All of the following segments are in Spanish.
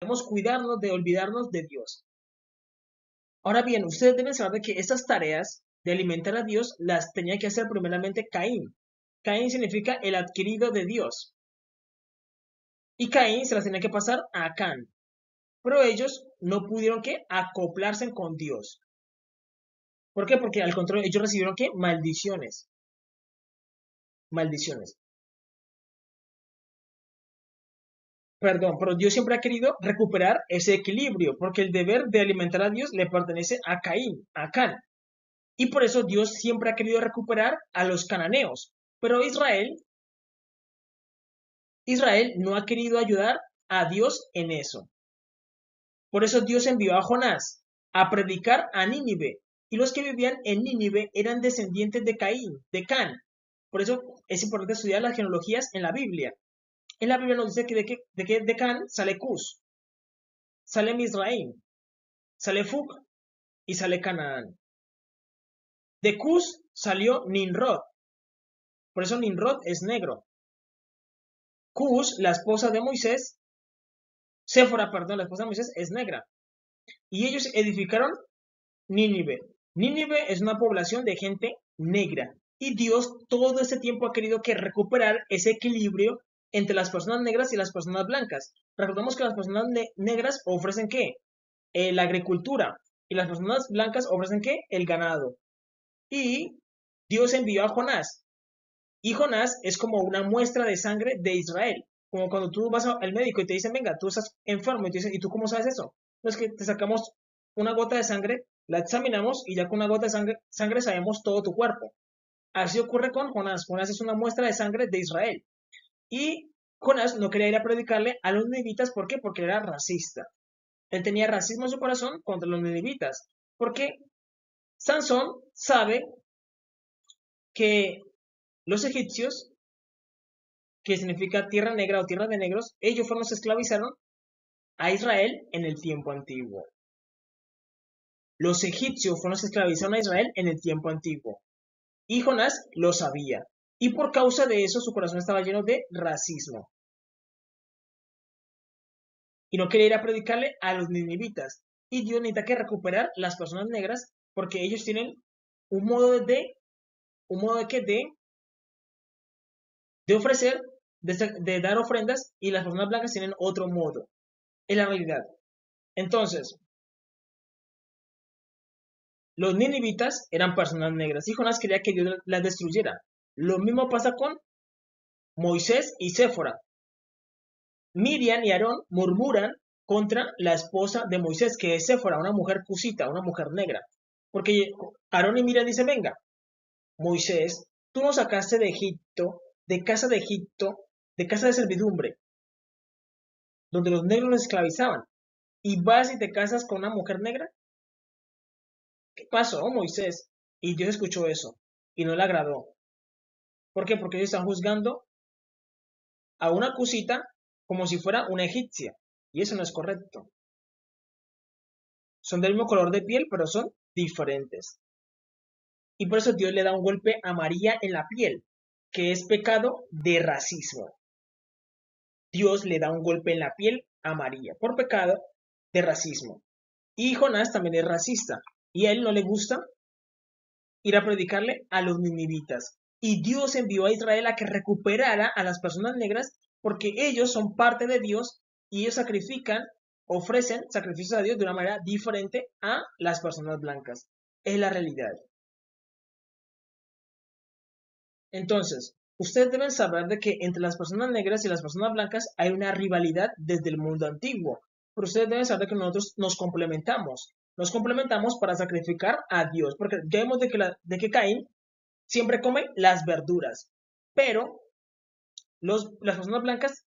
debemos cuidarnos de olvidarnos de Dios. Ahora bien, ustedes deben saber de que estas tareas de alimentar a Dios las tenía que hacer primeramente Caín. Caín significa el adquirido de Dios. Y Caín se las tenía que pasar a Acán. Pero ellos no pudieron que acoplarse con Dios. ¿Por qué? Porque al contrario, ellos recibieron que maldiciones. Maldiciones. Perdón, pero Dios siempre ha querido recuperar ese equilibrio, porque el deber de alimentar a Dios le pertenece a Caín, a Acán. Y por eso Dios siempre ha querido recuperar a los cananeos. Pero Israel no ha querido ayudar a Dios en eso. Por eso Dios envió a Jonás a predicar a Nínive. Y los que vivían en Nínive eran descendientes de Caín, de Can. Por eso es importante estudiar las genealogías en la Biblia. En la Biblia nos dice que de Can sale Cus, sale Misraim, sale Fuc y sale Canaán. De Cus salió Nimrod. Por eso Nimrod es negro. Cus, la esposa de Moisés, Séfora, perdón, la esposa de Moisés es negra. Y ellos edificaron Nínive. Nínive es una población de gente negra. Y Dios todo este tiempo ha querido que recuperar ese equilibrio entre las personas negras y las personas blancas. Recordemos que las personas negras ofrecen ¿qué? La agricultura. Y las personas blancas ofrecen ¿qué? El ganado. Y Dios envió a Jonás. Y Jonás es como una muestra de sangre de Israel. Como cuando tú vas al médico y te dicen, venga, tú estás enfermo. Y te dicen, ¿y tú cómo sabes eso? No es que te sacamos una gota de sangre, la examinamos y ya con una gota de sangre sabemos todo tu cuerpo. Así ocurre con Jonás. Jonás es una muestra de sangre de Israel. Y Jonás no quería ir a predicarle a los ninivitas. ¿Por qué? Porque era racista. Él tenía racismo en su corazón contra los ninivitas. Porque Sansón sabe que los egipcios, que significa tierra negra o tierra de negros, ellos fueron los que esclavizaron a Israel en el tiempo antiguo. Los egipcios fueron los que esclavizaron a Israel en el tiempo antiguo. Y Jonás lo sabía. Y por causa de eso su corazón estaba lleno de racismo. Y no quería ir a predicarle a los ninivitas. Y Dios necesita que recuperar las personas negras porque ellos tienen un modo de ofrecer, de dar ofrendas, y las personas blancas tienen otro modo. Es la realidad. Entonces, los ninivitas eran personas negras y Jonás quería que Dios las destruyera. Lo mismo pasa con Moisés y Séfora. Miriam y Aarón murmuran contra la esposa de Moisés, que es Séfora, una mujer cusita, una mujer negra. Porque Aarón y Miriam dicen, venga, Moisés, tú nos sacaste de Egipto, de casa de servidumbre, donde los negros nos esclavizaban, y vas y te casas con una mujer negra. ¿Qué pasó, Moisés? Y Dios escuchó eso y no le agradó. ¿Por qué? Porque ellos están juzgando a una cusita como si fuera una egipcia. Y eso no es correcto. Son del mismo color de piel, pero son diferentes. Y por eso Dios le da un golpe a María en la piel, que es pecado de racismo. Dios le da un golpe en la piel a María por pecado de racismo. Y Jonás también es racista. Y a él no le gusta ir a predicarle a los ninivitas. Y Dios envió a Israel a que recuperara a las personas negras porque ellos son parte de Dios y ellos ofrecen sacrificios a Dios de una manera diferente a las personas blancas. Es la realidad. Entonces, ustedes deben saber de que entre las personas negras y las personas blancas hay una rivalidad desde el mundo antiguo. Pero ustedes deben saber que nosotros nos complementamos. Nos complementamos para sacrificar a Dios. Porque ya vemos de que Caín siempre come las verduras. Pero las personas blancas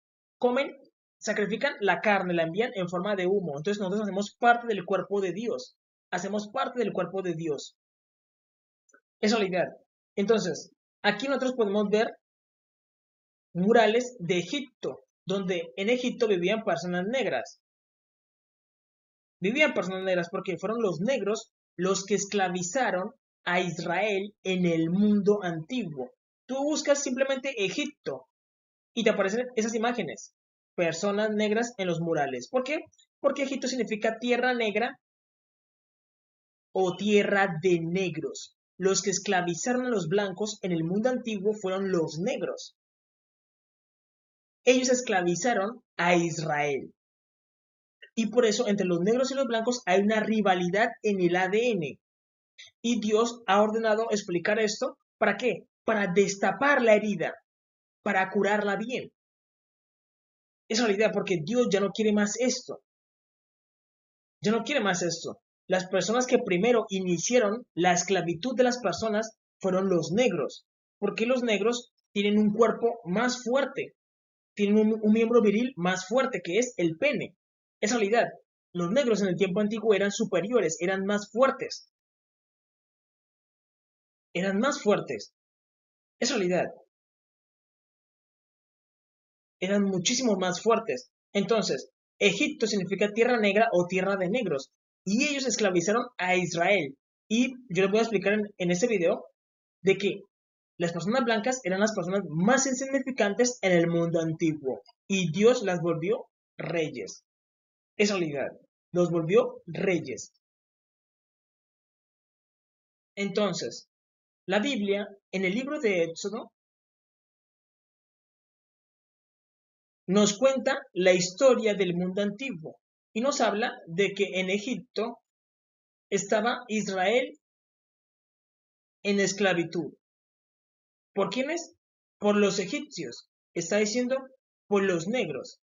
sacrifican la carne, la envían en forma de humo. Entonces nosotros hacemos parte del cuerpo de Dios. Hacemos parte del cuerpo de Dios. Esa es la idea. Entonces, aquí nosotros podemos ver murales de Egipto, donde en Egipto vivían personas negras. Vivían personas negras porque fueron los negros los que esclavizaron a Israel en el mundo antiguo. Tú buscas simplemente Egipto y te aparecen esas imágenes. personas negras en los murales. ¿Por qué? Porque Egipto significa tierra negra o tierra de negros. Los que esclavizaron a los blancos en el mundo antiguo fueron los negros. Ellos esclavizaron a Israel. Y por eso entre los negros y los blancos hay una rivalidad en el ADN. Y Dios ha ordenado explicar esto. ¿Para qué? Para destapar la herida, para curarla bien. Esa es la idea, porque Dios ya no quiere más esto. Ya no quiere más esto. Las personas que primero iniciaron la esclavitud de las personas fueron los negros. Porque los negros tienen un cuerpo más fuerte, tienen un miembro viril más fuerte, que es el pene. Es realidad. Los negros en el tiempo antiguo eran superiores, eran más fuertes. Eran más fuertes. Es realidad. Eran muchísimo más fuertes. Entonces, Egipto significa tierra negra o tierra de negros. Y ellos esclavizaron a Israel. Y yo les voy a explicar en este video de que las personas blancas eran las personas más insignificantes en el mundo antiguo. Y Dios las volvió reyes. Es realidad. Los volvió reyes. Entonces, la Biblia, en el libro de Éxodo, nos cuenta la historia del mundo antiguo y nos habla de que en Egipto estaba Israel en esclavitud. ¿Por quiénes? Por los egipcios. Está diciendo por los negros.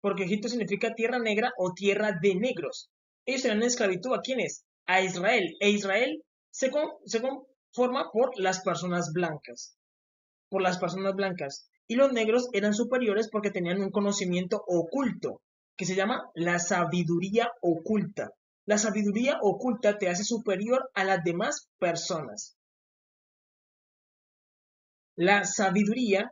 Porque Egipto significa tierra negra o tierra de negros. Ellos eran en esclavitud. ¿A quiénes? A Israel. E Israel se conforma por las personas blancas. Por las personas blancas. Y los negros eran superiores porque tenían un conocimiento oculto, que se llama la sabiduría oculta. La sabiduría oculta te hace superior a las demás personas. La sabiduría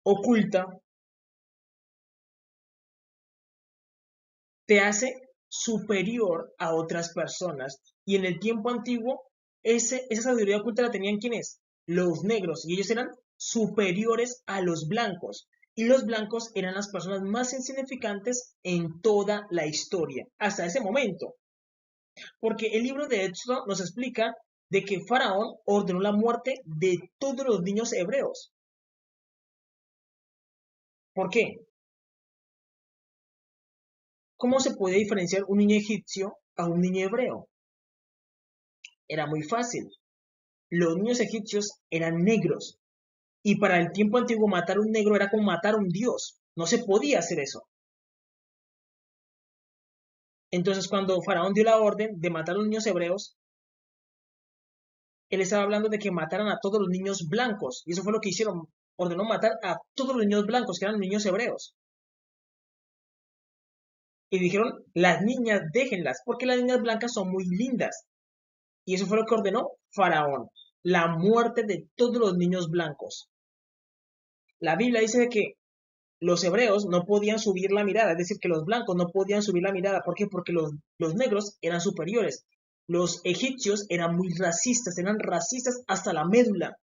oculta te hace superior a otras personas. Y en el tiempo antiguo, esa sabiduría oculta la tenían ¿quiénes? Los negros. Y ellos eran superiores a los blancos. Y los blancos eran las personas más insignificantes en toda la historia, hasta ese momento. Porque el libro de Éxodo nos explica de que Faraón ordenó la muerte de todos los niños hebreos. ¿Por qué? ¿Cómo se puede diferenciar un niño egipcio a un niño hebreo? Era muy fácil. Los niños egipcios eran negros. Y para el tiempo antiguo matar a un negro era como matar a un dios. No se podía hacer eso. Entonces cuando Faraón dio la orden de matar a los niños hebreos, él estaba hablando de que mataran a todos los niños blancos. Y eso fue lo que hicieron. Ordenó matar a todos los niños blancos, que eran niños hebreos. Y dijeron, las niñas déjenlas, porque las niñas blancas son muy lindas. Y eso fue lo que ordenó Faraón, la muerte de todos los niños blancos. La Biblia dice que los hebreos no podían subir la mirada, es decir, que los blancos no podían subir la mirada. ¿Por qué? Porque los negros eran superiores. Los egipcios eran muy racistas, eran racistas hasta la médula.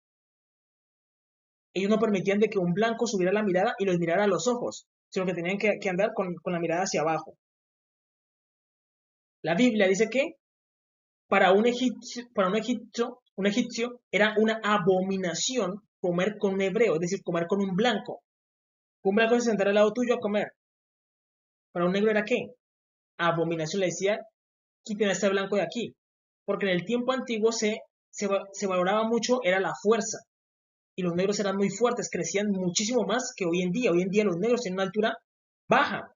Ellos no permitían de que un blanco subiera la mirada y los mirara a los ojos, sino que tenían que andar con la mirada hacia abajo. La Biblia dice que para un egipcio era una abominación comer con un hebreo, es decir, comer con un blanco. Un blanco se sentara al lado tuyo a comer. Para un negro era ¿qué? Abominación. Le decía, quiten a este blanco de aquí. Porque en el tiempo antiguo se valoraba mucho, era la fuerza. Y los negros eran muy fuertes, crecían muchísimo más que hoy en día. Hoy en día los negros tienen una altura baja.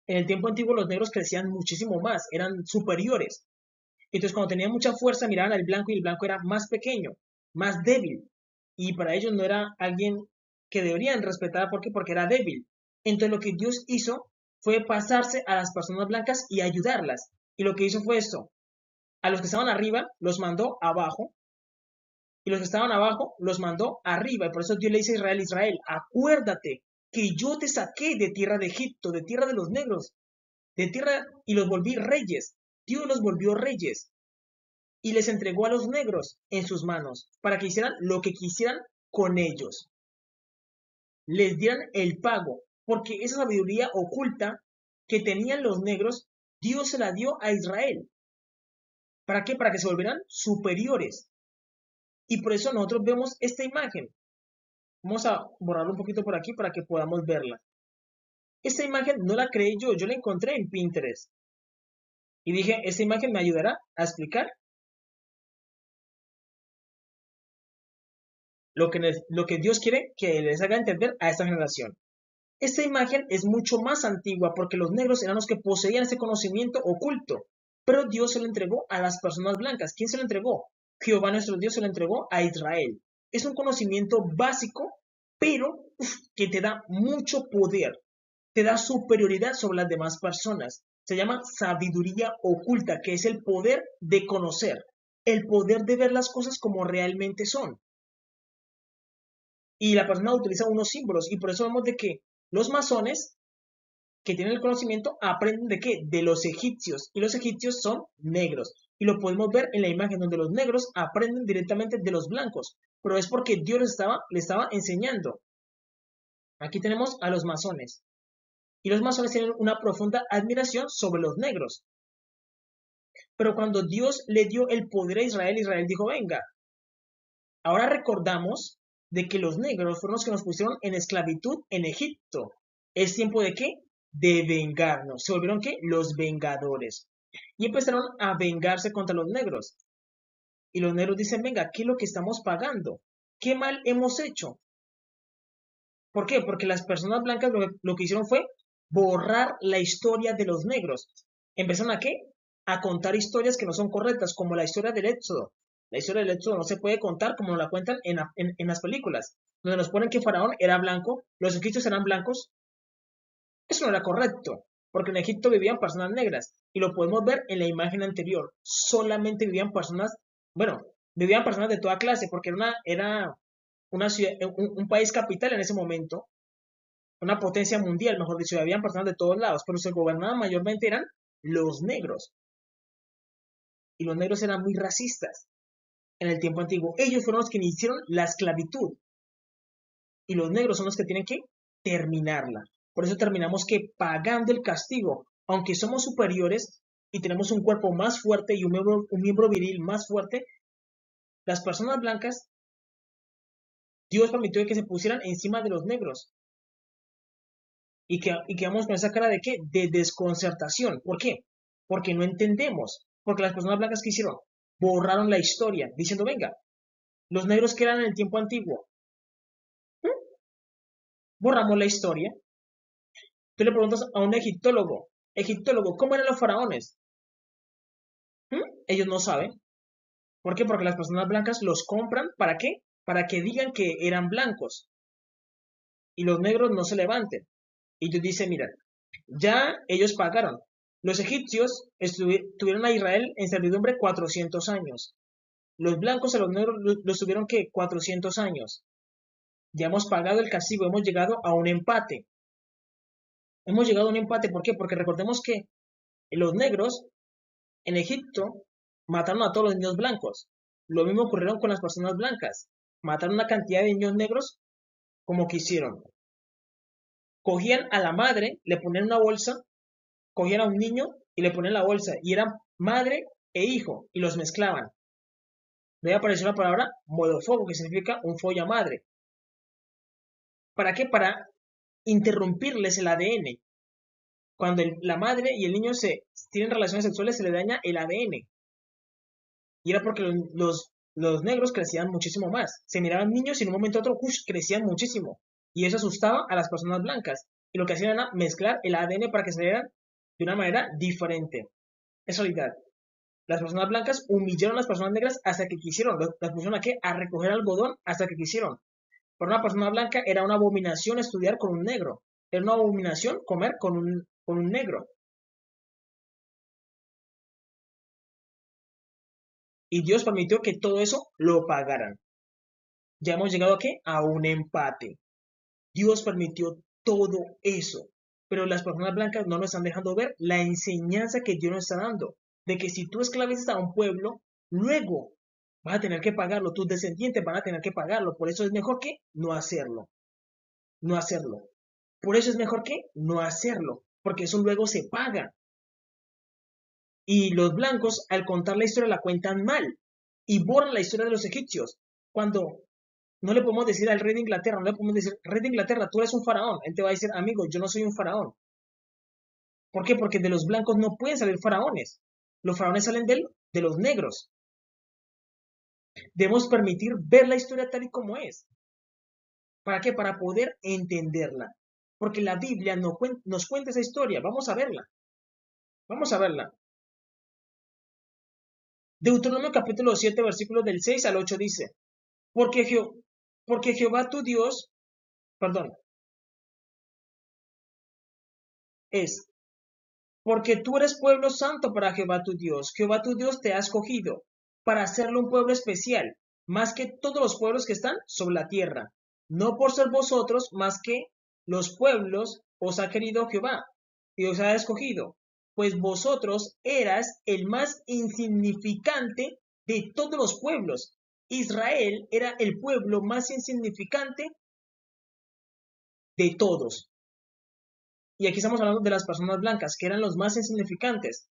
En el tiempo antiguo los negros crecían muchísimo más, eran superiores. Entonces cuando tenían mucha fuerza miraban al blanco y el blanco era más pequeño, más débil. Y para ellos no era alguien que deberían respetar. ¿Por qué? Porque era débil. Entonces lo que Dios hizo fue pasarse a las personas blancas y ayudarlas. Y lo que hizo fue esto. A los que estaban arriba los mandó abajo. Y los que estaban abajo los mandó arriba. Y por eso Dios le dice a Israel, Israel, acuérdate que yo te saqué de tierra de Egipto, de tierra de los negros, de tierra y los volví reyes. Dios los volvió reyes. y les entregó a los negros en sus manos para que hicieran lo que quisieran con ellos. Les dieran el pago, porque esa sabiduría oculta que tenían los negros, Dios se la dio a Israel. ¿Para qué? Para que se volvieran superiores. Y por eso nosotros vemos esta imagen. Vamos a borrarlo un poquito por aquí para que podamos verla. Esta imagen no la creé yo la encontré en Pinterest. Y dije, esta imagen me ayudará a explicar lo que Dios quiere que les haga entender a esta generación. Esta imagen es mucho más antigua porque los negros eran los que poseían ese conocimiento oculto, pero Dios se lo entregó a las personas blancas. ¿Quién se lo entregó? Jehová nuestro Dios se lo entregó a Israel. Es un conocimiento básico, pero que te da mucho poder, te da superioridad sobre las demás personas. Se llama sabiduría oculta, que es el poder de conocer, el poder de ver las cosas como realmente son. Y la persona utiliza unos símbolos, y por eso vemos de que los masones que tienen el conocimiento aprenden de qué? De los egipcios, y los egipcios son negros. Y lo podemos ver en la imagen donde los negros aprenden directamente de los blancos, pero es porque Dios les estaba enseñando. Aquí tenemos a los masones. Y los masones tienen una profunda admiración sobre los negros. Pero cuando Dios le dio el poder a Israel, Israel dijo, venga, ahora recordamos de que los negros fueron los que nos pusieron en esclavitud en Egipto. ¿Es tiempo de qué? De vengarnos. ¿Se volvieron qué? Los vengadores. Y empezaron a vengarse contra los negros. Y los negros dicen, venga, ¿qué es lo que estamos pagando? ¿Qué mal hemos hecho? ¿Por qué? Porque las personas blancas lo que hicieron fue borrar la historia de los negros. ¿Empezaron a qué? A contar historias que no son correctas, como la historia del Éxodo. La historia del Éxodo no se puede contar como nos la cuentan en las películas, donde nos ponen que Faraón era blanco, los egipcios eran blancos. Eso no era correcto, porque en Egipto vivían personas negras, y lo podemos ver en la imagen anterior. Solamente vivían personas, bueno, vivían personas de toda clase, porque era una ciudad, un país capital en ese momento, una potencia mundial, mejor dicho, habían personas de todos lados, pero se gobernaban mayormente eran los negros. Y los negros eran muy racistas en el tiempo antiguo. Ellos fueron los que iniciaron la esclavitud. Y los negros son los que tienen que terminarla. Por eso terminamos que pagando el castigo, aunque somos superiores y tenemos un cuerpo más fuerte y un miembro viril más fuerte, las personas blancas, Dios permitió que se pusieran encima de los negros. Y quedamos con esa cara de qué? De desconcertación. ¿Por qué? Porque no entendemos. Porque las personas blancas que hicieron borraron la historia, diciendo, venga, los negros que eran en el tiempo antiguo, borramos la historia. Tú le preguntas a un egiptólogo, ¿cómo eran los faraones? Ellos no saben. ¿Por qué? Porque las personas blancas los compran, ¿para qué? Para que digan que eran blancos. Y los negros no se levanten. Y ellos dicen, mira, ya ellos pagaron. Los egipcios tuvieron a Israel en servidumbre 400 años. Los blancos a los negros los tuvieron que 400 años. Ya hemos pagado el castigo, hemos llegado a un empate. Hemos llegado a un empate, ¿por qué? Porque recordemos que los negros en Egipto mataron a todos los niños blancos. Lo mismo ocurrieron con las personas blancas. Mataron una cantidad de niños negros como quisieron. Cogían a la madre, le ponían una bolsa, cogían a un niño y le ponían la bolsa. Y eran madre e hijo y los mezclaban. De ahí apareció la palabra modofogo, que significa un folla madre. ¿Para qué? Para interrumpirles el ADN. Cuando la madre y el niño tienen relaciones sexuales, se le daña el ADN. Y era porque los negros crecían muchísimo más. Se miraban niños y en un momento a otro crecían muchísimo. Y eso asustaba a las personas blancas. Y lo que hacían era mezclar el ADN para que se vieran de una manera diferente. Es realidad. Las personas blancas humillaron a las personas negras hasta que quisieron. Las pusieron a qué? A recoger algodón hasta que quisieron. Para una persona blanca era una abominación estudiar con un negro. Era una abominación comer con un negro. Y Dios permitió que todo eso lo pagaran. Ya hemos llegado aquí a un empate. Dios permitió todo eso. Pero las personas blancas no nos están dejando ver la enseñanza que Dios nos está dando. De que si tú esclavizas a un pueblo, luego vas a tener que pagarlo, tus descendientes van a tener que pagarlo, por eso es mejor que no hacerlo, no hacerlo. Por eso es mejor que no hacerlo, porque eso luego se paga. Y los blancos, al contar la historia, la cuentan mal y borran la historia de los egipcios. Cuando no le podemos decir al rey de Inglaterra, no le podemos decir, rey de Inglaterra, tú eres un faraón. Él te va a decir, amigo, yo no soy un faraón. ¿Por qué? Porque de los blancos no pueden salir faraones. Los faraones salen de los negros. Debemos permitir ver la historia tal y como es. ¿Para qué? Para poder entenderla. Porque la Biblia nos cuenta esa historia. Vamos a verla. Vamos a verla. Deuteronomio capítulo 7, versículos del 6 al 8 dice, porque, porque Jehová tu Dios, perdón, es, porque tú eres pueblo santo para Jehová tu Dios. Jehová tu Dios te ha escogido para hacerlo un pueblo especial, más que todos los pueblos que están sobre la tierra. No por ser vosotros más que los pueblos os ha querido Jehová y os ha escogido, pues vosotros eras el más insignificante de todos los pueblos. Israel era el pueblo más insignificante de todos. Y aquí estamos hablando de las personas blancas, que eran los más insignificantes.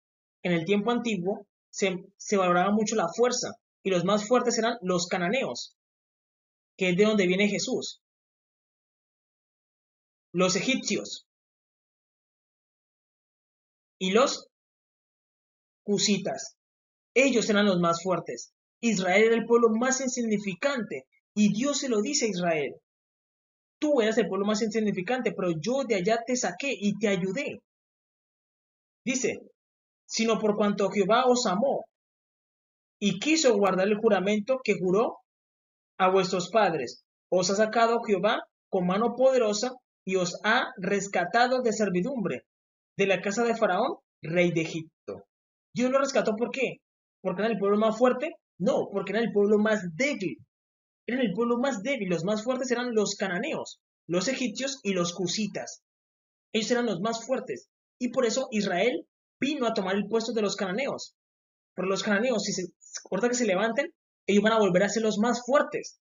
En el tiempo antiguo se valoraba mucho la fuerza, y los más fuertes eran los cananeos, que es de donde viene Jesús. Los egipcios y los cusitas. Ellos eran los más fuertes. Israel era el pueblo más insignificante, y Dios se lo dice a Israel. Tú eras el pueblo más insignificante, pero yo de allá te saqué y te ayudé. Dice, sino por cuanto Jehová os amó y quiso guardar el juramento que juró a vuestros padres. Os ha sacado Jehová con mano poderosa y os ha rescatado de servidumbre de la casa de Faraón, rey de Egipto. Dios lo rescató, ¿por qué? ¿Porque era el pueblo más fuerte? No, porque era el pueblo más débil. Era el pueblo más débil. Los más fuertes eran los cananeos, los egipcios y los cusitas. Ellos eran los más fuertes. Y por eso Israel vino a tomar el puesto de los cananeos. Pero los cananeos, ahorita que se levanten, ellos van a volver a ser los más fuertes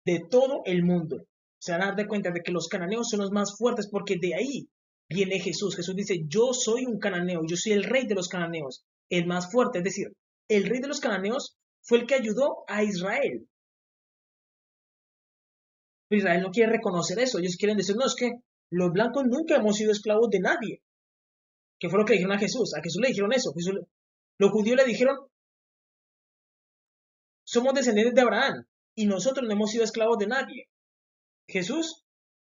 de todo el mundo. Se van a dar de cuenta de que los cananeos son los más fuertes porque de ahí viene Jesús. Jesús dice, yo soy un cananeo, yo soy el rey de los cananeos, el más fuerte. Es decir, el rey de los cananeos fue el que ayudó a Israel. Pero Israel no quiere reconocer eso. Ellos quieren decir, no, es que los blancos nunca hemos sido esclavos de nadie. Que fue lo que le dijeron a Jesús. A Jesús le dijeron eso. Los judíos le dijeron, somos descendientes de Abraham y nosotros no hemos sido esclavos de nadie. Jesús,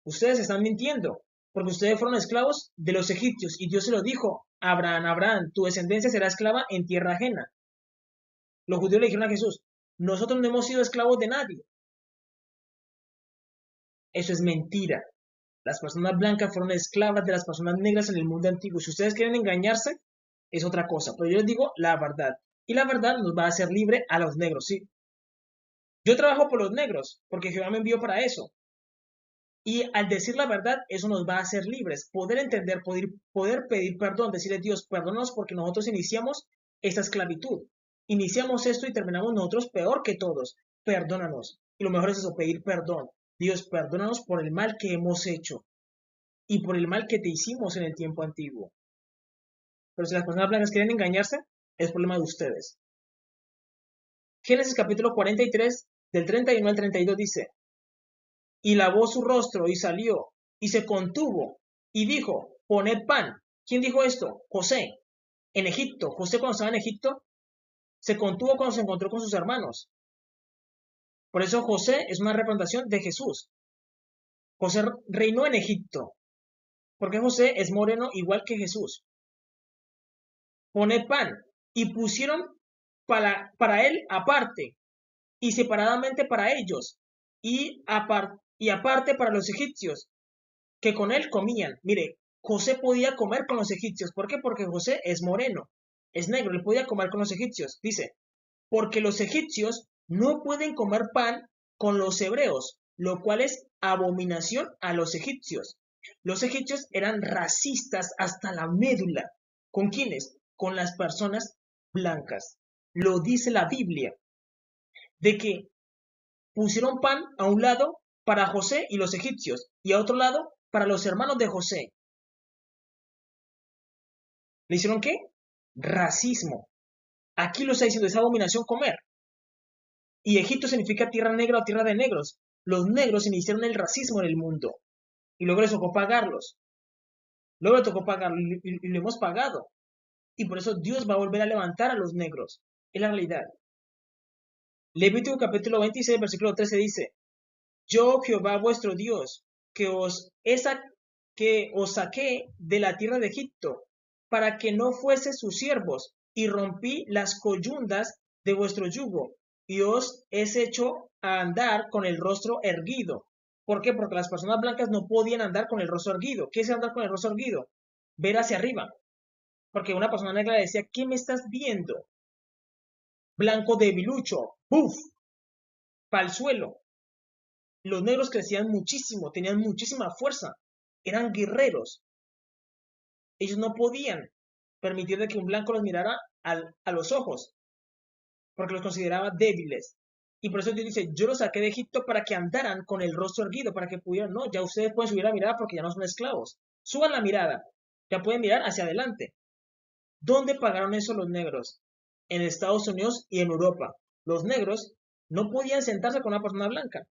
ustedes están mintiendo, porque ustedes fueron esclavos de los egipcios y Dios se lo dijo a Abraham, Abraham, tu descendencia será esclava en tierra ajena. Los judíos le dijeron a Jesús, nosotros no hemos sido esclavos de nadie. Eso es mentira. Las personas blancas fueron esclavas de las personas negras en el mundo antiguo. Si ustedes quieren engañarse, es otra cosa, pero yo les digo la verdad. Y la verdad nos va a hacer libre a los negros, ¿sí? Yo trabajo por los negros, porque Jehová me envió para eso. Y al decir la verdad, eso nos va a hacer libres. Poder entender, poder pedir perdón, decirle Dios, perdónanos porque nosotros iniciamos esta esclavitud. Iniciamos esto y terminamos nosotros peor que todos. Perdónanos. Y lo mejor es eso, pedir perdón. Dios, perdónanos por el mal que hemos hecho y por el mal que te hicimos en el tiempo antiguo. Pero si las personas blancas quieren engañarse, es problema de ustedes. Génesis capítulo 43, del 31 al 32 dice, y lavó su rostro y salió, y se contuvo, y dijo, poned pan. ¿Quién dijo esto? José, en Egipto. José cuando estaba en Egipto, se contuvo cuando se encontró con sus hermanos. Por eso José es una representación de Jesús. José reinó en Egipto, porque José es moreno igual que Jesús. Poned pan, y pusieron para él aparte, y separadamente para ellos, y aparte para los egipcios, que con él comían. Mire, José podía comer con los egipcios. ¿Por qué? Porque José es moreno, es negro, él podía comer con los egipcios. Dice, porque los egipcios no pueden comer pan con los hebreos, lo cual es abominación a los egipcios. Los egipcios eran racistas hasta la médula. ¿Con quiénes? Con las personas blancas. Lo dice la Biblia, de que pusieron pan a un lado para José y los egipcios, y a otro lado para los hermanos de José. ¿Le hicieron qué? Racismo. Aquí lo está diciendo, es abominación comer. Y Egipto significa tierra negra o tierra de negros. Los negros iniciaron el racismo en el mundo. Y luego les tocó pagarlos. Luego les tocó pagarlo y lo hemos pagado. Y por eso Dios va a volver a levantar a los negros. Es la realidad. Levítico capítulo 26, versículo 13 dice, yo Jehová vuestro Dios, que os saqué de la tierra de Egipto, para que no fuese sus siervos, y rompí las coyundas de vuestro yugo, y os he hecho a andar con el rostro erguido. ¿Por qué? Porque las personas blancas no podían andar con el rostro erguido. ¿Qué es andar con el rostro erguido? Ver hacia arriba. Porque una persona negra decía, ¿qué me estás viendo? Blanco debilucho, ¡puf! Pa'l suelo. Los negros crecían muchísimo, tenían muchísima fuerza, eran guerreros. Ellos no podían permitir de que un blanco los mirara a los ojos, porque los consideraba débiles. Y por eso Dios dice, yo los saqué de Egipto para que andaran con el rostro erguido, para que pudieran, no, ya ustedes pueden subir la mirada porque ya no son esclavos. Suban la mirada, ya pueden mirar hacia adelante. ¿Dónde pagaron eso los negros? En Estados Unidos y en Europa. Los negros no podían sentarse con una persona blanca.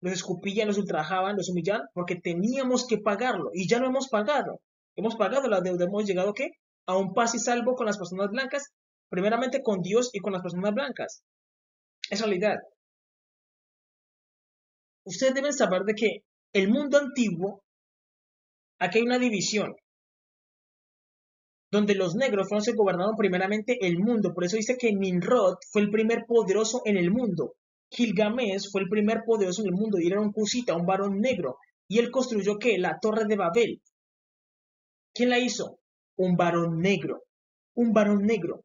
Los escupían, los ultrajaban, los humillaban, porque teníamos que pagarlo, y ya lo hemos pagado. Hemos pagado la deuda, hemos llegado ¿qué? A un paz y salvo con las personas blancas, primeramente con Dios y con las personas blancas. Es realidad. Ustedes deben saber de que el mundo antiguo, aquí hay una división, donde los negros fueron los que gobernaron primeramente el mundo. Por eso dice que Nimrod fue el primer poderoso en el mundo. Gilgamesh fue el primer poderoso en el mundo y era un cusita, un varón negro. Y él construyó ¿qué? La Torre de Babel. ¿Quién la hizo? Un varón negro. Un varón negro.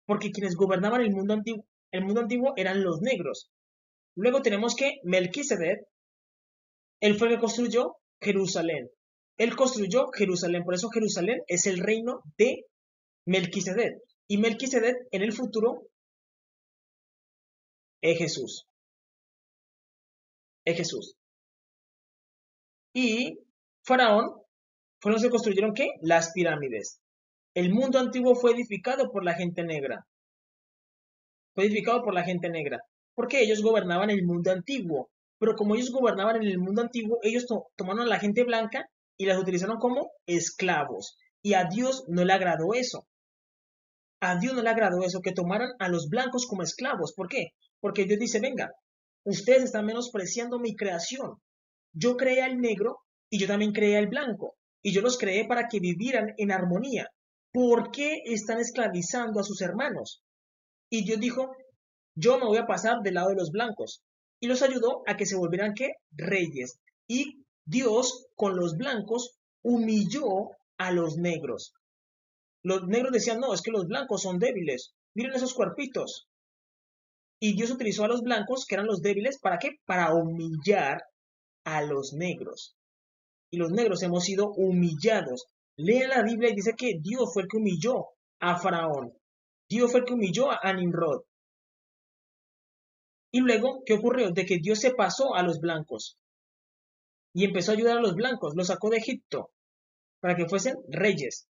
Porque quienes gobernaban el mundo antiguo eran los negros. Luego tenemos que Melquisedec, él fue el que construyó Jerusalén. Él construyó Jerusalén, por eso Jerusalén es el reino de Melquisedec. Y Melquisedec en el futuro es Jesús. Es Jesús. Y Faraón fueron los que construyeron ¿qué? Las pirámides. El mundo antiguo fue edificado por la gente negra. Fue edificado por la gente negra. Porque ellos gobernaban el mundo antiguo. Pero como ellos gobernaban en el mundo antiguo, ellos tomaron a la gente blanca y las utilizaron como esclavos. Y a Dios no le agradó eso. A Dios no le agradó eso, que tomaran a los blancos como esclavos. ¿Por qué? Porque Dios dice, venga, ustedes están menospreciando mi creación. Yo creé al negro y yo también creé al blanco. Y yo los creé para que vivieran en armonía. ¿Por qué están esclavizando a sus hermanos? Y Dios dijo, yo me voy a pasar del lado de los blancos. Y los ayudó a que se volvieran ¿qué? Reyes. Y Dios con los blancos humilló a los negros. Los negros decían, no, es que los blancos son débiles. Miren esos cuerpitos. Y Dios utilizó a los blancos, que eran los débiles, ¿para qué? Para humillar a los negros. Y los negros hemos sido humillados. Lean la Biblia y dice que Dios fue el que humilló a Faraón. Dios fue el que humilló a Nimrod. Y luego, ¿qué ocurrió? De que Dios se pasó a los blancos y empezó a ayudar a los blancos, los sacó de Egipto para que fuesen reyes.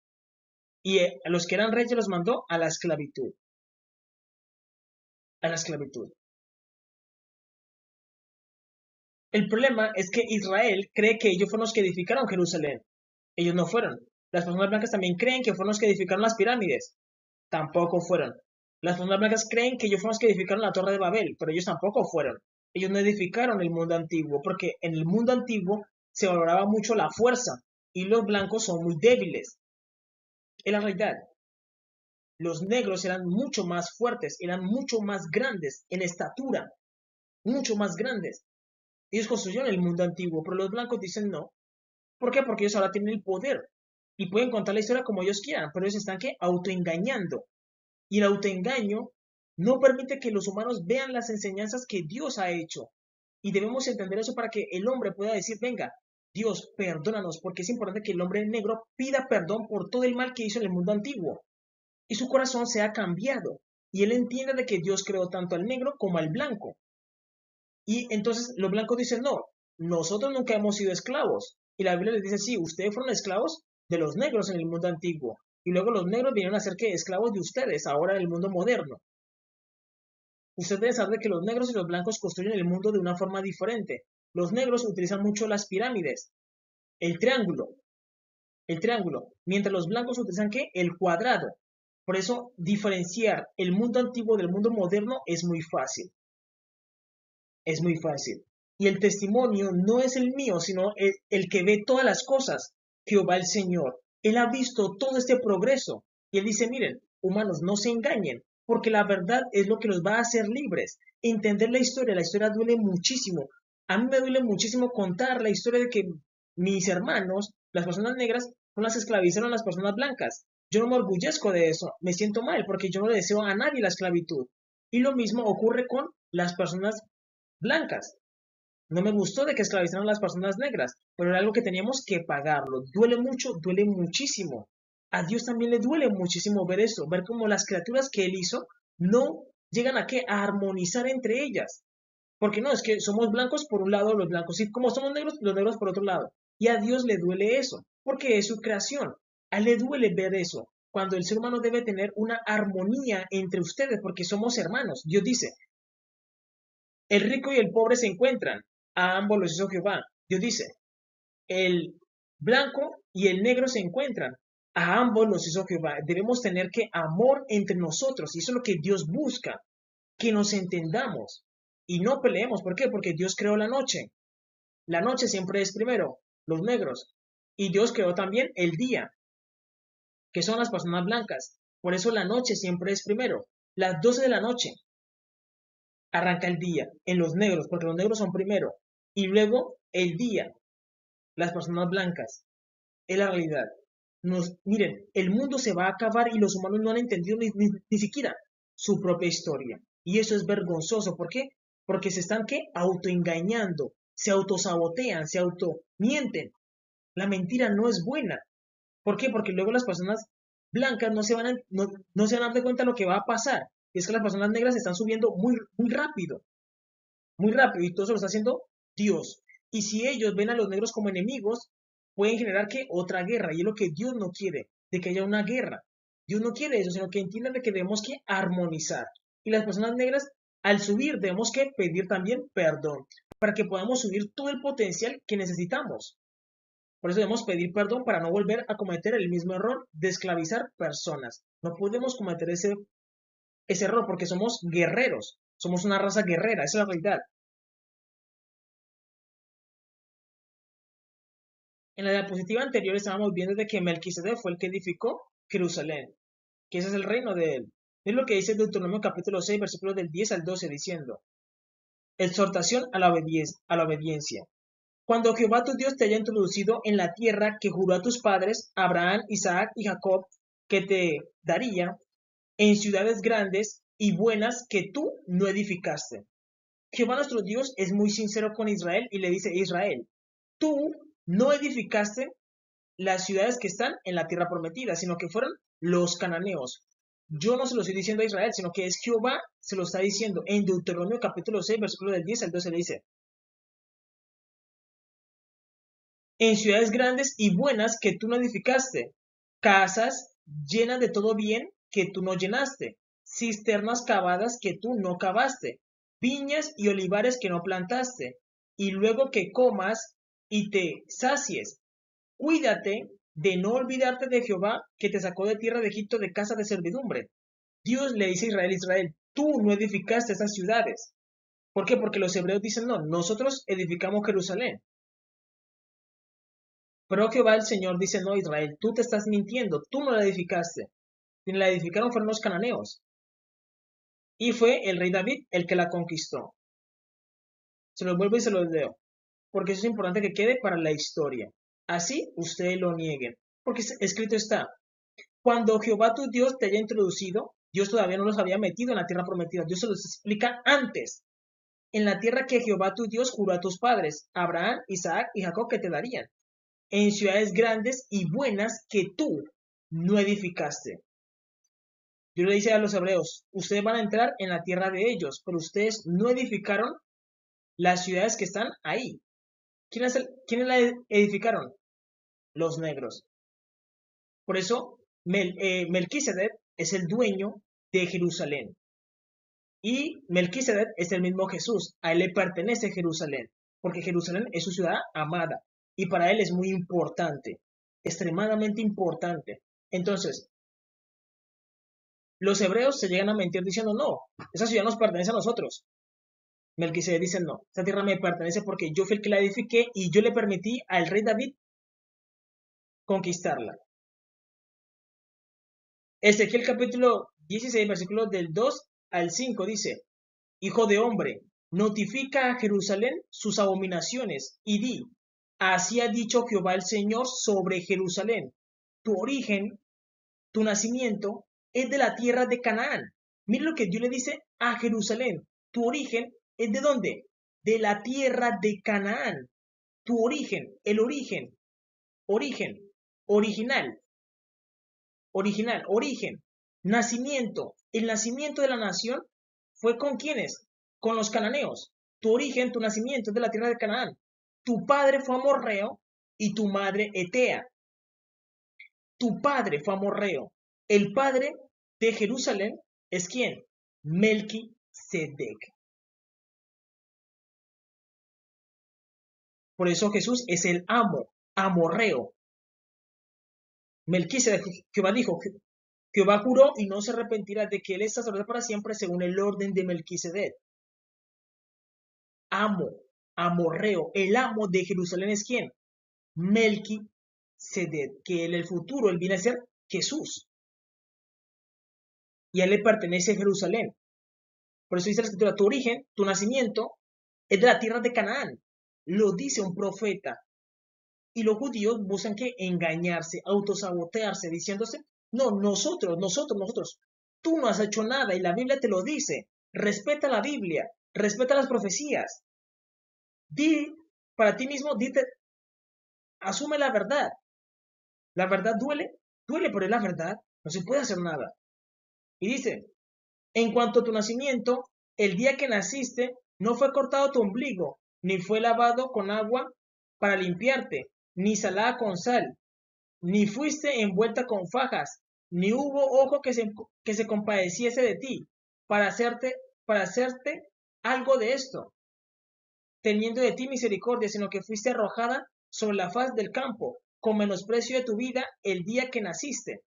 Y a los que eran reyes los mandó a la esclavitud. A la esclavitud. El problema es que Israel cree que ellos fueron los que edificaron Jerusalén. Ellos no fueron. Las personas blancas también creen que fueron los que edificaron las pirámides. Tampoco fueron. Las personas blancas creen que ellos fueron los que edificaron la Torre de Babel, pero ellos tampoco fueron. Ellos no edificaron el mundo antiguo, porque en el mundo antiguo se valoraba mucho la fuerza y los blancos son muy débiles. Es la realidad. Los negros eran mucho más fuertes, eran mucho más grandes en estatura, mucho más grandes. Ellos construyeron el mundo antiguo, pero los blancos dicen no. ¿Por qué? Porque ellos ahora tienen el poder y pueden contar la historia como ellos quieran, pero ellos están ¿qué? Autoengañando. Y el autoengaño no permite que los humanos vean las enseñanzas que Dios ha hecho. Y debemos entender eso para que el hombre pueda decir, venga, Dios, perdónanos, porque es importante que el hombre negro pida perdón por todo el mal que hizo en el mundo antiguo. y su corazón se ha cambiado. Y él entiende de que Dios creó tanto al negro como al blanco. Y entonces los blancos dicen, no, nosotros nunca hemos sido esclavos. Y la Biblia les dice, sí, ustedes fueron esclavos de los negros en el mundo antiguo. Y luego los negros vinieron a ser que esclavos de ustedes ahora en el mundo moderno. Ustedes saben que los negros y los blancos construyen el mundo de una forma diferente. Los negros utilizan mucho las pirámides, el triángulo, mientras los blancos utilizan ¿qué? El cuadrado. Por eso diferenciar el mundo antiguo del mundo moderno es muy fácil. Es muy fácil. Y el testimonio no es el mío, sino el que ve todas las cosas, Jehová el Señor. Él ha visto todo este progreso. Y él dice, miren, humanos, no se engañen, porque la verdad es lo que los va a hacer libres. Entender la historia duele muchísimo. A mí me duele muchísimo contar la historia de que mis hermanos, las personas negras, no las esclavizaron a las personas blancas. Yo no me orgullezco de eso, me siento mal porque yo no le deseo a nadie la esclavitud. Y lo mismo ocurre con las personas blancas. No me gustó de que esclavizaran a las personas negras, pero era algo que teníamos que pagarlo. Duele mucho, duele muchísimo. A Dios también le duele muchísimo ver eso, ver cómo las criaturas que Él hizo no llegan a qué, a armonizar entre ellas. Porque no, es que somos blancos por un lado, los blancos, y como somos negros, los negros por otro lado. Y a Dios le duele eso, porque es su creación. A Él le duele ver eso, cuando el ser humano debe tener una armonía entre ustedes, porque somos hermanos. Dios dice, el rico y el pobre se encuentran, a ambos los hizo Jehová. Dios dice, el blanco y el negro se encuentran, a ambos los hizo Jehová. Debemos tener que amor entre nosotros, y eso es lo que Dios busca, que nos entendamos y no peleemos. ¿Por qué? Porque Dios creó la noche. La noche siempre es primero, los negros. Y Dios creó también el día, que son las personas blancas. Por eso la noche siempre es primero. Las 12 de la noche arranca el día en los negros, porque los negros son primero. Y luego el día, las personas blancas. Es la realidad. Miren, el mundo se va a acabar y los humanos no han entendido ni siquiera su propia historia. Y eso es vergonzoso. ¿Por qué? Porque se están ¿qué? Autoengañando, se autosabotean, se automienten. La mentira no es buena. ¿Por qué? Porque luego las personas blancas no se van a dar cuenta de lo que va a pasar. Y es que las personas negras están subiendo muy rápido, y todo eso lo está haciendo Dios. Y si ellos ven a los negros como enemigos, pueden generar ¿qué? Otra guerra, y es lo que Dios no quiere, de que haya una guerra. Dios no quiere eso, sino que entiendan de que debemos que armonizar. Y las personas negras, al subir, debemos que pedir también perdón, para que podamos subir todo el potencial que necesitamos. Por eso debemos pedir perdón para no volver a cometer el mismo error de esclavizar personas. No podemos cometer ese error porque somos guerreros, somos una raza guerrera, esa es la realidad. En la diapositiva anterior estábamos viendo de que Melquisedec fue el que edificó Jerusalén, que ese es el reino de él. Es lo que dice Deuteronomio capítulo 6, versículos del 10 al 12, diciendo, exhortación a la obediencia. Cuando Jehová tu Dios te haya introducido en la tierra que juró a tus padres, Abraham, Isaac y Jacob, que te daría, en ciudades grandes y buenas que tú no edificaste. Jehová nuestro Dios es muy sincero con Israel y le dice, Israel, tú no edificaste las ciudades que están en la tierra prometida, sino que fueron los cananeos. Yo no se lo estoy diciendo a Israel, sino que es Jehová se lo está diciendo. En Deuteronomio capítulo 6, versículo del 10 al 12 le dice, en ciudades grandes y buenas que tú no edificaste, casas llenas de todo bien que tú no llenaste, cisternas cavadas que tú no cavaste, viñas y olivares que no plantaste, y luego que comas y te sacies. Cuídate de no olvidarte de Jehová que te sacó de tierra de Egipto de casa de servidumbre. Dios le dice a Israel, Israel, tú no edificaste esas ciudades. ¿Por qué? Porque los hebreos dicen, no, nosotros edificamos Jerusalén. Pero Jehová el Señor dice, no, Israel, tú te estás mintiendo, tú no la edificaste. Quienes la edificaron fueron los cananeos. Y fue el rey David el que la conquistó. Se los vuelvo y se los leo, porque eso es importante que quede para la historia. Así ustedes lo nieguen, porque escrito está, cuando Jehová tu Dios te haya introducido, Dios todavía no los había metido en la tierra prometida, Dios se los explica antes, en la tierra que Jehová tu Dios juró a tus padres, Abraham, Isaac y Jacob, que te darían, en ciudades grandes y buenas que tú no edificaste. Dios le dice a los hebreos, ustedes van a entrar en la tierra de ellos, pero ustedes no edificaron las ciudades que están ahí. ¿Quiénes la edificaron? Los negros. Por eso, Melquisedec es el dueño de Jerusalén. Y Melquisedec es el mismo Jesús. A él le pertenece Jerusalén, porque Jerusalén es su ciudad amada. Y para él es muy importante, extremadamente importante. Entonces, los hebreos se llegan a mentir diciendo, no, esa ciudad nos pertenece a nosotros. Melquisedec dice, no, esta tierra me pertenece porque yo fui el que la edifiqué y yo le permití al rey David conquistarla. Ezequiel capítulo 16, versículos del 2 al 5 dice, Hijo de hombre, notifica a Jerusalén sus abominaciones y di, así ha dicho Jehová el Señor sobre Jerusalén. Tu origen, tu nacimiento es de la tierra de Canaán. Mira lo que Dios le dice a Jerusalén. Tu origen es de dónde? De la tierra de Canaán. Tu origen, el origen, original, origen, nacimiento. El nacimiento de la nación fue con quiénes? Con los cananeos. Tu origen, tu nacimiento es de la tierra de Canaán. Tu padre fue amorreo y tu madre etea. Tu padre fue amorreo. El padre de Jerusalén es quién? Melquisedec. Por eso Jesús es el amo, amorreo. Melquisedec, Jehová dijo, Jehová juró y no se arrepentirá de que él es sacerdote para siempre según el orden de Melquisedec. Amo, amorreo, el amo de Jerusalén es quién? Melquisedec, que en el futuro él viene a ser Jesús. Y a él le pertenece Jerusalén. Por eso dice la escritura, tu origen, tu nacimiento, es de la tierra de Canaán. Lo dice un profeta. Y los judíos buscan que engañarse, autosabotearse, diciéndose, no, nosotros. Tú no has hecho nada y la Biblia te lo dice. Respeta la Biblia, respeta las profecías. Di para ti mismo, asume la verdad. La verdad duele, pero es la verdad. No se puede hacer nada. Y dice, en cuanto a tu nacimiento, el día que naciste, no fue cortado tu ombligo, ni fue lavado con agua para limpiarte, ni salada con sal, ni fuiste envuelta con fajas, ni hubo ojo que se compadeciese de ti, para hacerte algo de esto, teniendo de ti misericordia, sino que fuiste arrojada sobre la faz del campo, con menosprecio de tu vida el día que naciste.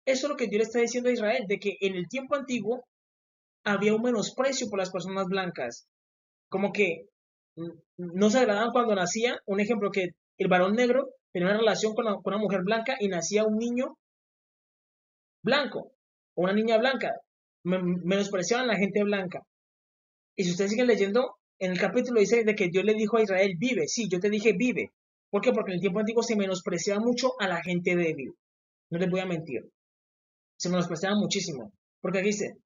Eso es lo que Dios le está diciendo a Israel, de que en el tiempo antiguo había un menosprecio por las personas blancas, como que no se agradaban cuando nacía, un ejemplo que el varón negro tenía una relación con una mujer blanca y nacía un niño blanco o una niña blanca, menospreciaban a la gente blanca. Y si ustedes siguen leyendo, en el capítulo dice de que Dios le dijo a Israel, vive, sí, yo te dije vive. ¿Por qué? Porque en el tiempo antiguo se menospreciaba mucho a la gente débil. No les voy a mentir. Se menospreciaba muchísimo. Porque aquí dice,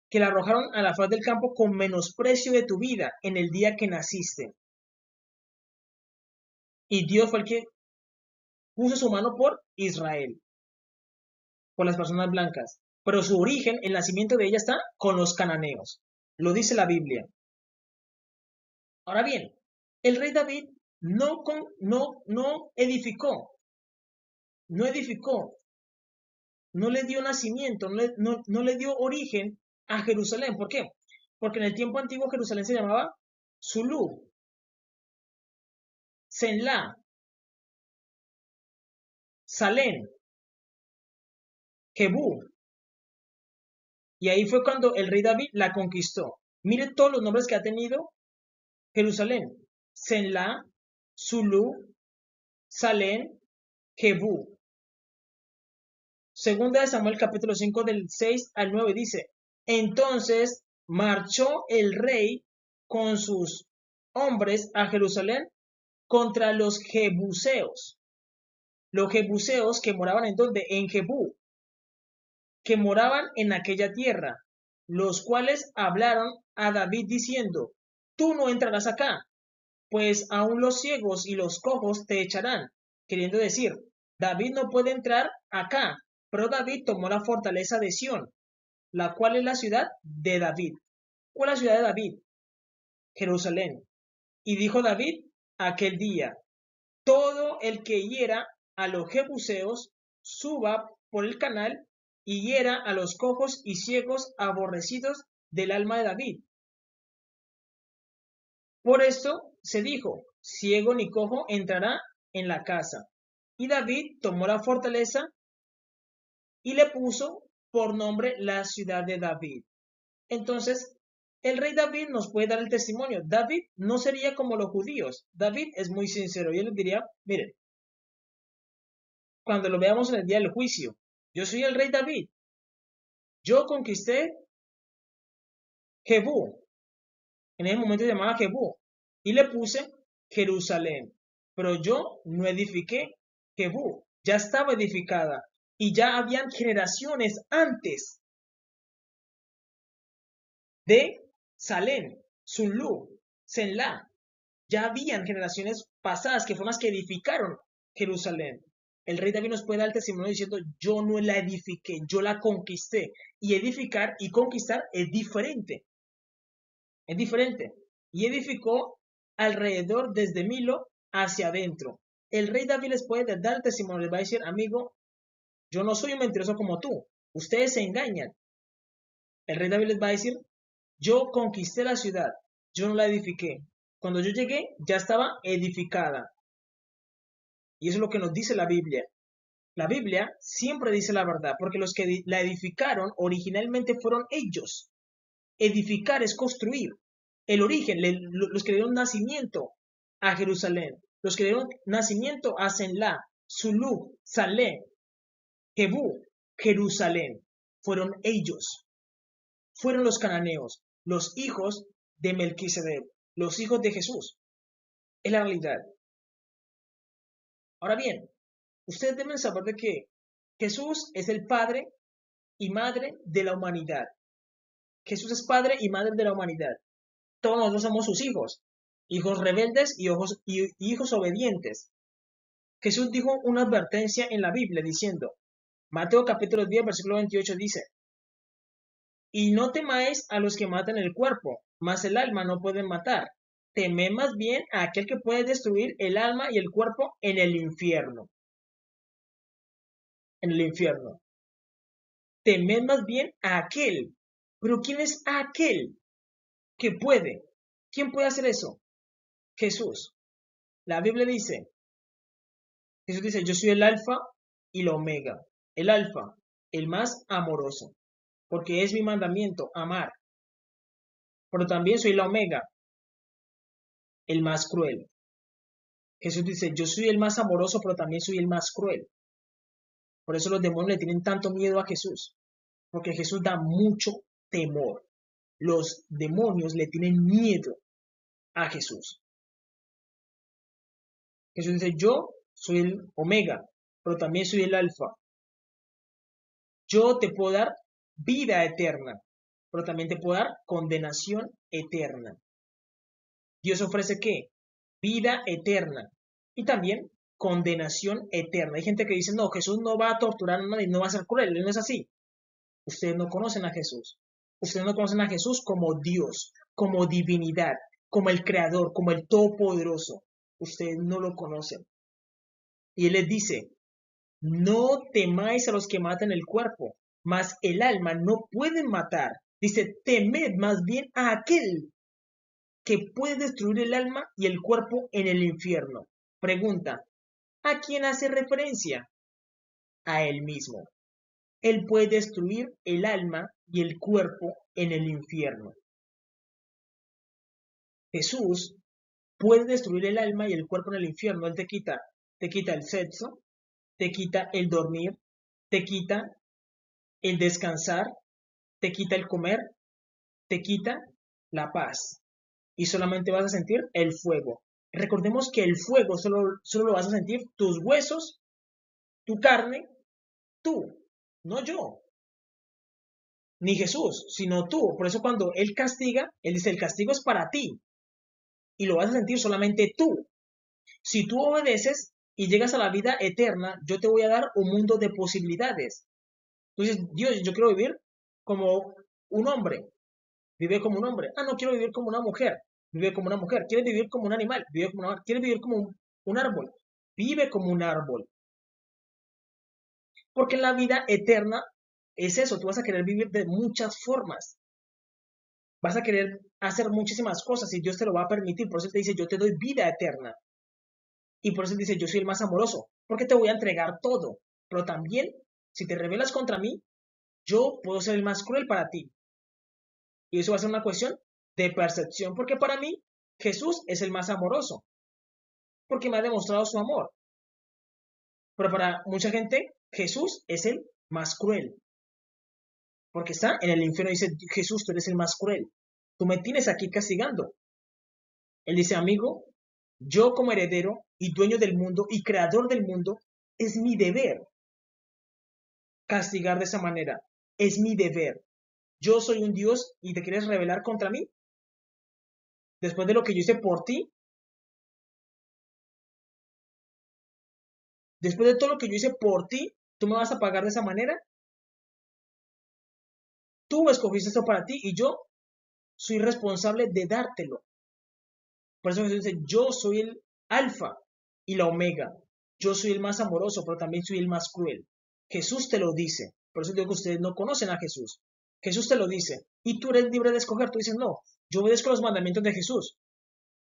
que la arrojaron a la faz del campo con menosprecio de tu vida en el día que naciste. Y Dios fue el que puso su mano por Israel, por las personas blancas. Pero su origen, el nacimiento de ella está con los cananeos. Lo dice la Biblia. Ahora bien, el rey David no edificó, no le dio nacimiento, no le dio origen a Jerusalén. ¿Por qué? Porque en el tiempo antiguo Jerusalén se llamaba Zulú, Senlá, Salén, Jebú. Y ahí fue cuando el rey David la conquistó. Mire todos los nombres que ha tenido Jerusalén. Senlá, Zulú, Salén, Jebú. Segunda de Samuel capítulo 5 del 6 al 9 dice, entonces marchó el rey con sus hombres a Jerusalén contra los jebuseos. Los jebuseos que moraban en donde? En Jebú, que moraban en aquella tierra, los cuales hablaron a David diciendo, tú no entrarás acá, pues aún los ciegos y los cojos te echarán, queriendo decir, David no puede entrar acá, Pero David tomó la fortaleza de Sión, la cual es la ciudad de David. ¿Cuál es la ciudad de David? Jerusalén. Y dijo David aquel día: todo el que hiera a los jebuseos suba por el canal y hiera a los cojos y ciegos aborrecidos del alma de David. Por esto se dijo: ciego ni cojo entrará en la casa. Y David tomó la fortaleza y le puso por nombre la ciudad de David. Entonces, el rey David nos puede dar el testimonio. David no sería como los judíos. David es muy sincero y él les diría: miren, cuando lo veamos en el día del juicio, yo soy el rey David. Yo conquisté Jebú. En ese momento se llamaba Jebú. Y le puse Jerusalén. Pero yo no edifiqué Jebú. Ya estaba edificada. Y ya habían generaciones antes de Salem, Sunlu, Senla. Ya habían generaciones pasadas que fueron las que edificaron Jerusalén. El rey David nos puede dar el testimonio diciendo: yo no la edifiqué, yo la conquisté. Y edificar y conquistar es diferente. Es diferente. Y edificó alrededor desde Milo hacia adentro. El rey David les puede dar el testimonio, les va a decir: amigo, yo no soy un mentiroso como tú. Ustedes se engañan. El rey David les va a decir: yo conquisté la ciudad, yo no la edifiqué. Cuando yo llegué, ya estaba edificada. Y eso es lo que nos dice la Biblia. La Biblia siempre dice la verdad, porque los que la edificaron originalmente fueron ellos. Edificar es construir. El origen, los que dieron nacimiento a Jerusalén, los que dieron nacimiento a Senla, Zulú, Salé, Jebú, Jerusalén, fueron ellos. Fueron los cananeos, los hijos de Melquisedec, los hijos de Jesús. Es la realidad. Ahora bien, ustedes deben saber de que Jesús es el Padre y Madre de la humanidad. Jesús es Padre y Madre de la humanidad. Todos nosotros somos sus hijos, hijos rebeldes y hijos obedientes. Jesús dijo una advertencia en la Biblia diciendo, Mateo capítulo 10, versículo 28 dice: y no temáis a los que matan el cuerpo, mas el alma no pueden matar. Temed más bien a aquel que puede destruir el alma y el cuerpo en el infierno. En el infierno. Temed más bien a aquel. Pero ¿quién es aquel que puede? ¿Quién puede hacer eso? Jesús. La Biblia dice, Jesús dice: yo soy el alfa y la omega. El alfa, el más amoroso, porque es mi mandamiento, amar. Pero también soy la omega, el más cruel. Jesús dice: yo soy el más amoroso, pero también soy el más cruel. Por eso los demonios le tienen tanto miedo a Jesús, porque Jesús da mucho temor. Los demonios le tienen miedo a Jesús. Jesús dice: yo soy el omega, pero también soy el alfa. Yo te puedo dar vida eterna, pero también te puedo dar condenación eterna. Dios ofrece ¿qué? Vida eterna y también condenación eterna. Hay gente que dice: no, Jesús no va a torturar a nadie, no va a ser cruel. Él no es así. Ustedes no conocen a Jesús. Ustedes no conocen a Jesús como Dios, como divinidad, como el Creador, como el Todopoderoso. Ustedes no lo conocen. Y Él les dice: no temáis a los que matan el cuerpo, mas el alma no pueden matar. Dice: temed más bien a aquel que puede destruir el alma y el cuerpo en el infierno. Pregunta: ¿a quién hace referencia? A Él mismo. Él puede destruir el alma y el cuerpo en el infierno. Jesús puede destruir el alma y el cuerpo en el infierno. Él te quita el sexo, te quita el dormir, te quita el descansar, te quita el comer, te quita la paz. Y solamente vas a sentir el fuego. Recordemos que el fuego solo lo vas a sentir tus huesos, tu carne, tú, no yo, ni Jesús, sino tú. Por eso cuando Él castiga, Él dice: el castigo es para ti. Y lo vas a sentir solamente tú. Si tú obedeces y llegas a la vida eterna, yo te voy a dar un mundo de posibilidades. Entonces, Dios, yo quiero vivir como un hombre, vive como un hombre. Ah, no quiero vivir como una mujer, vive como una mujer. ¿Quieres vivir como un animal? Vive como un animal. ¿Quieres vivir como un árbol? Vive como un árbol. Porque la vida eterna es eso, tú vas a querer vivir de muchas formas. Vas a querer hacer muchísimas cosas y Dios te lo va a permitir. Por eso te dice, yo te doy vida eterna. Y por eso te dice, yo soy el más amoroso, porque te voy a entregar todo. Pero también, si te rebelas contra mí, yo puedo ser el más cruel para ti. Y eso va a ser una cuestión de percepción, porque para mí Jesús es el más amoroso, porque me ha demostrado su amor. Pero para mucha gente Jesús es el más cruel, porque está en el infierno y dice, Jesús, tú eres el más cruel. Tú me tienes aquí castigando. Él dice, amigo, yo como heredero y dueño del mundo y creador del mundo, es mi deber castigar de esa manera. Es mi deber. Yo soy un Dios y te quieres rebelar contra mí. Después de lo que yo hice por ti, después de todo lo que yo hice por ti, ¿tú me vas a pagar de esa manera? Tú escogiste esto para ti y yo soy responsable de dártelo. Por eso Jesús dice, yo soy el alfa y la omega. Yo soy el más amoroso, pero también soy el más cruel. Jesús te lo dice. Por eso digo que ustedes no conocen a Jesús. Jesús te lo dice. Y tú eres libre de escoger. Tú dices, no, yo obedezco los mandamientos de Jesús.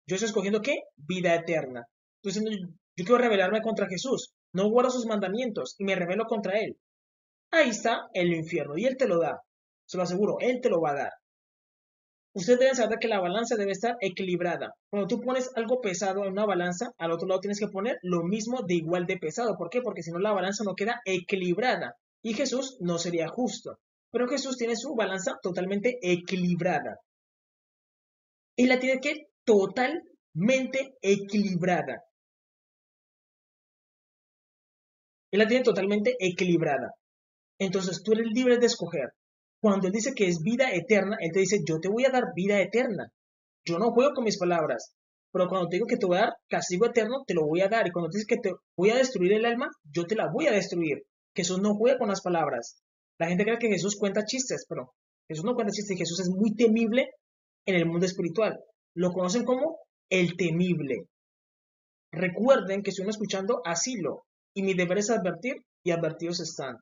Yo estoy escogiendo ¿qué? Vida eterna. Entonces, yo quiero rebelarme contra Jesús. No guardo sus mandamientos y me rebelo contra Él. Ahí está el infierno y Él te lo da. Se lo aseguro, Él te lo va a dar. Ustedes deben saber que la balanza debe estar equilibrada. Cuando tú pones algo pesado en una balanza, al otro lado tienes que poner lo mismo de igual de pesado. ¿Por qué? Porque si no la balanza no queda equilibrada. Y Jesús no sería justo. Pero Jesús tiene su balanza totalmente equilibrada. Y la tiene que totalmente equilibrada. Él la tiene totalmente equilibrada. Entonces tú eres libre de escoger. Cuando Él dice que es vida eterna, Él te dice, yo te voy a dar vida eterna. Yo no juego con mis palabras. Pero cuando te digo que te voy a dar castigo eterno, te lo voy a dar. Y cuando te dices que te voy a destruir el alma, yo te la voy a destruir. Jesús no juega con las palabras. La gente cree que Jesús cuenta chistes, pero Jesús no cuenta chistes. Jesús es muy temible en el mundo espiritual. Lo conocen como el temible. Recuerden que estuvimos escuchando asilo y mi deber es advertir y advertidos están.